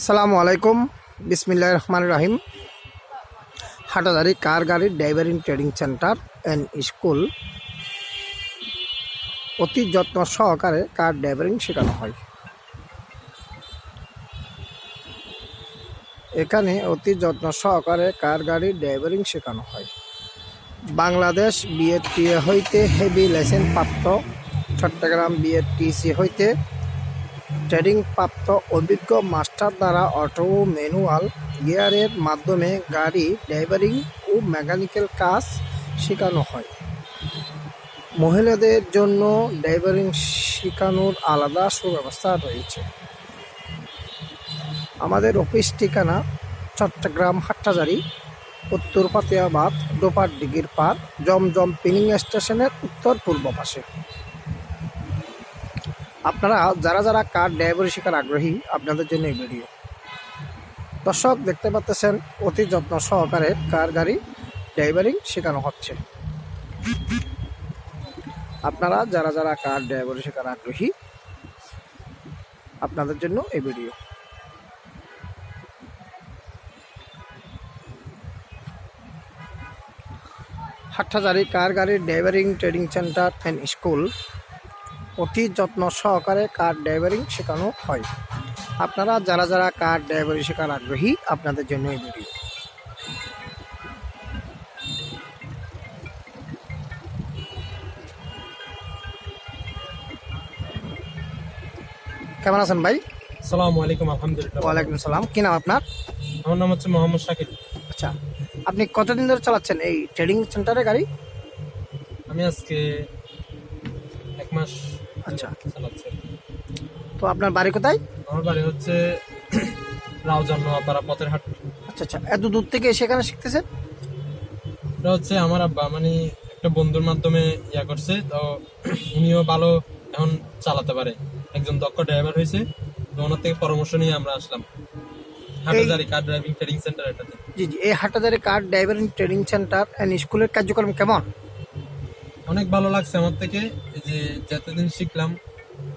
সালামু আলাইকুম, বিসমিল্লাহির রহমানির রহিম। হাটাজারি কার গাড়ির ড্রাইভারিং ট্রেনিং সেন্টার অ্যান্ড স্কুল অতি যত্ন সহকারে কার ড্রাইভারিং শেখানো হয়। এখানে অতি যত্ন সহকারে কার গাড়ির ড্রাইভারিং শেখানো হয়। বাংলাদেশ বিএডটিএ হইতে হেভি লাইসেন্স প্রাপ্ত, চট্টগ্রাম বিএডটিসি হইতে ট্রেনিং প্রাপ্ত অভিজ্ঞ মাস্টার দ্বারা অটো ম্যানুয়াল গিয়ারের মাধ্যমে গাড়ি ড্রাইভারিং ও মেকানিক্যাল কাজ শেখানো হয়। মহিলাদের জন্য ড্রাইভারিং শেখানোর আলাদা সুব্যবস্থা রয়েছে। আমাদের অফিস ঠিকানা চট্টগ্রাম হাটহাজারী, উত্তর ফাতেহাবাদ, ডোপার দিঘির পার, জমজম পিনিং স্টেশনের উত্তর পূর্ব পাশে। আপনারা যারা কার ড্রাইভারি শেখার আগ্রহী, আপনাদের জন্য এই ভিডিও। দর্শক, দেখতে পাচ্ছেন অতি যত্ন সহকারে কার গাড়ি ড্রাইভারিং শেখানো হচ্ছে। আপনারা যারা কার ড্রাইভারি শেখার আগ্রহী, আপনাদের জন্য এই ভিডিও। হাটহাজারি কার গাড়ির ড্রাইভারিং ট্রেনিং সেন্টার অ্যান্ড স্কুল অতি যত্ন সহকারে কার ড্রাইভারিং শেখানো হয়। আপনারা যারা কার ড্রাইভারি শেখার আগ্রহী, আপনাদের জন্য এই ভিডিও। কেমন আছেন ভাই? আসসালামু আলাইকুম। আলহামদুলিল্লাহ। ওয়ালাইকুম সালাম। কি নাম আপনার? আমার নাম হচ্ছে মোহাম্মদ শাকিল। আচ্ছা, আপনি কতদিন ধরে চালাচ্ছেন এই ট্রেনিং সেন্টারে গাড়ি? আমি আজকে 1 মাস আচ্ছা, চালাচ্ছি। তো আপনার বাড়ি কোথায়? আমার বাড়ি হচ্ছে রাউজান নোয়াপাড়া পথের হাট। আচ্ছা, এত দূর থেকে সেখানে শিখতেছেন? এটা হচ্ছে আমার আব্বা একটা বন্ধুর মাধ্যমে করছে, তো উনিও ভালো এখন চালাতে পারে, একজন দক্ষ ড্রাইভার হয়েছে, তো ওনার থেকে পরামর্শ নিয়ে আমরা আসলাম হাটহাজারি কার ড্রাইভিং ট্রেনিং সেন্টার। এটাতে জি, এই হাটহাজারি কার ড্রাইভিং ট্রেনিং সেন্টার অ্যান্ড স্কুলের কার্যক্রম কেমন? অনেক ভালো লাগছে আমার থেকে। এই যে যতদিন শিখলাম,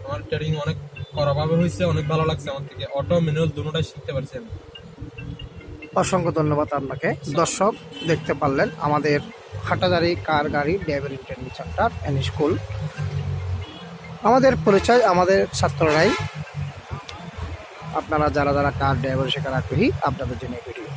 আমার ট্রেনিং অনেক কড়াভাবে হয়েছে, অনেক ভালো লাগছে আমার থেকে। অটো ম্যানুয়াল দুটোটাই শিখতে পারছি আমি। অসংখ্য ধন্যবাদ আপনাকে। দর্শক, দেখতে পারলেন আমাদের হাটহাজারি কার গাড়ি driving training centre and school. আমাদের পরিচয় আমাদের ছাত্ররাই। আপনারা যারা কার ড্রাইভার শেখার আগ্রহী, আপনাদের জন্য এই ভিডিও।